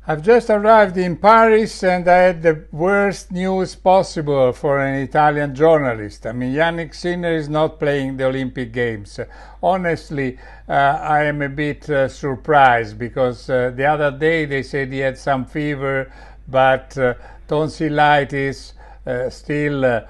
I've just arrived in Paris and I had the worst news possible for an Italian journalist. I mean, Jannik Sinner is not playing the Olympic Games. Honestly, I am a bit surprised because the other day they said he had some fever, but tonsillitis still.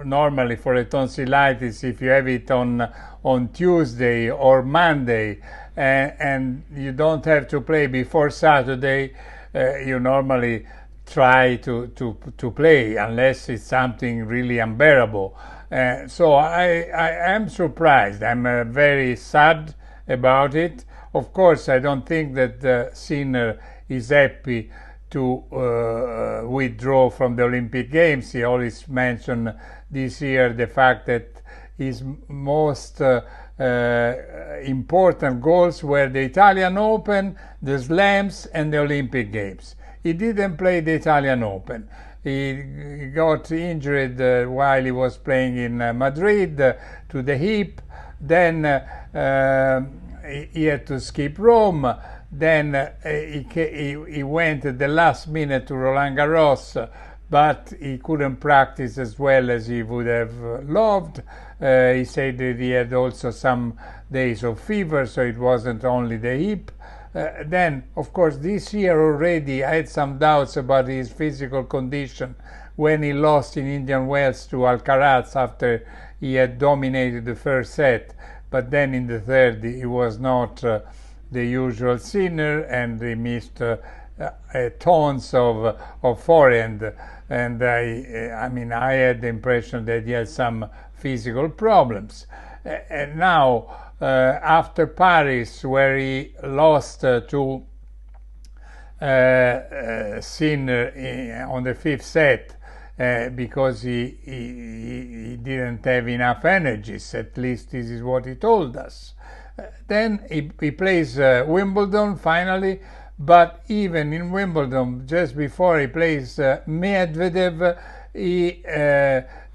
Normally for a tonsillitis, if you have it on Tuesday or Monday, and you don't have to play before Saturday, you normally try to play unless it's something really unbearable. So I am surprised. I'm very sad about it. Of course, I don't think that Sinner is happy to withdraw from the Olympic Games. He always mentioned this year the fact that his most important goals were the Italian Open, the Slams, and the Olympic Games. He didn't play the Italian Open. He got injured while he was playing in Madrid to the hip. Then he had to skip Rome. Then he went at the last minute to Roland Garros, but he couldn't practice as well as he would have loved. He said that he had also some days of fever, so it wasn't only the hip. Then, of course, this year already I had some doubts about his physical condition when he lost in Indian Wells to Alcaraz after he had dominated the first set. But then in the third he was not the usual Sinner, and he missed tons of forehand. And I had the impression that he had some physical problems. And now, after Paris, where he lost to Sinner on the fifth set, because he didn't have enough energies, at least this is what he told us. Then he plays Wimbledon finally, but even in Wimbledon, just before he plays Medvedev, he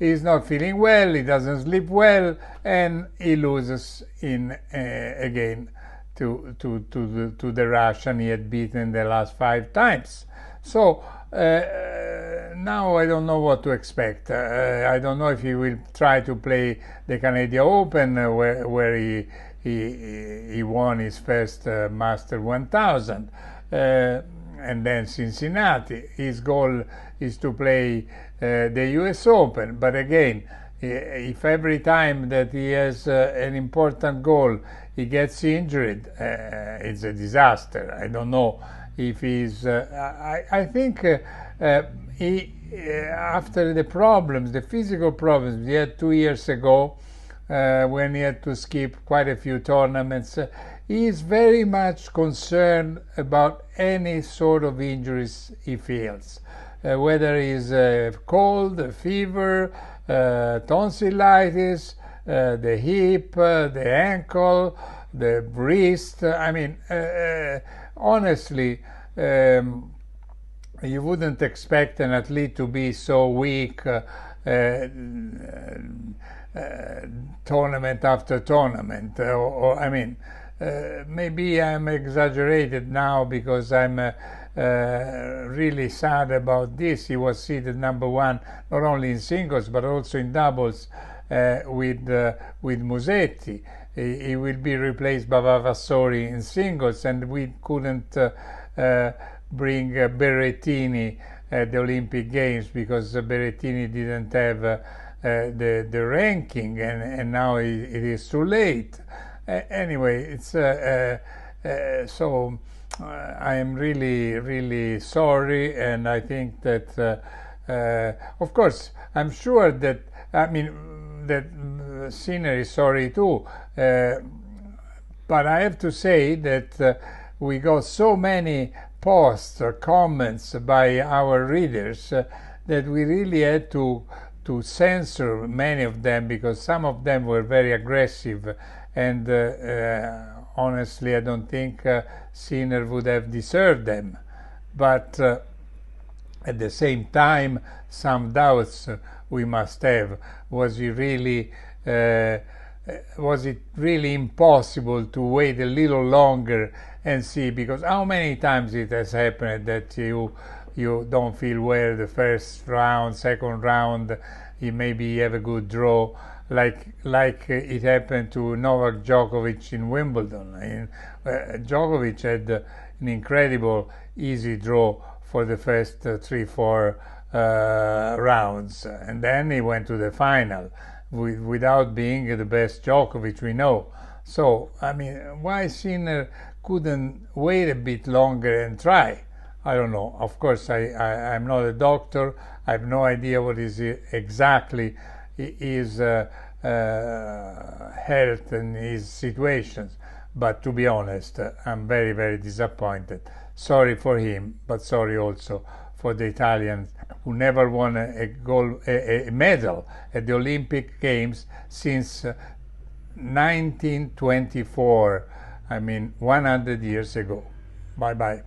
is not feeling well, he doesn't sleep well, and he loses again to the Russian he had beaten the last 5 times. So now I don't know what to expect. I don't know if he will try to play the Canadian Open, where he won his first Master 1000, and then Cincinnati. His goal is to play the US Open, but again, if every time that he has an important goal he gets injured, it's a disaster. I don't know if he's I think he after the physical problems he had 2 years ago, when he had to skip quite a few tournaments, he is very much concerned about any sort of injuries he feels, whether it's cold, fever, tonsillitis, the hip, the ankle, the wrist. Honestly, you wouldn't expect an athlete to be so weak tournament after tournament. Maybe I'm exaggerated now because I'm really sad about this. He was seeded number 1 not only in singles but also in doubles with Musetti. He will be replaced by Vavassori in singles, and we couldn't bring Berrettini at the Olympic Games because Berrettini didn't have the ranking, and now it is too late. Anyway, it's so I am really sorry, and I think that of course I'm sure that that Sinner is sorry too, but I have to say that we got so many posts or comments by our readers that we really had to censor many of them, because some of them were very aggressive, and honestly I don't think Sinner would have deserved them. But at the same time, some doubts we must have. Was he really was it really impossible to wait a little longer and see? Because how many times it has happened that you don't feel well the first round, second round, you maybe have a good draw, like it happened to Novak Djokovic in Wimbledon. Djokovic had an incredible easy draw for the first 3-4 rounds, and then he went to the final without being the best Djokovic we know. So, I mean, why Sinner couldn't wait a bit longer and try? I don't know. Of course, I'm not a doctor. I have no idea what is exactly his health and his situations. But to be honest, I'm very, very disappointed. Sorry for him, but sorry also for the Italians who never won a medal at the Olympic Games since 1924. I mean, 100 years ago. Bye bye.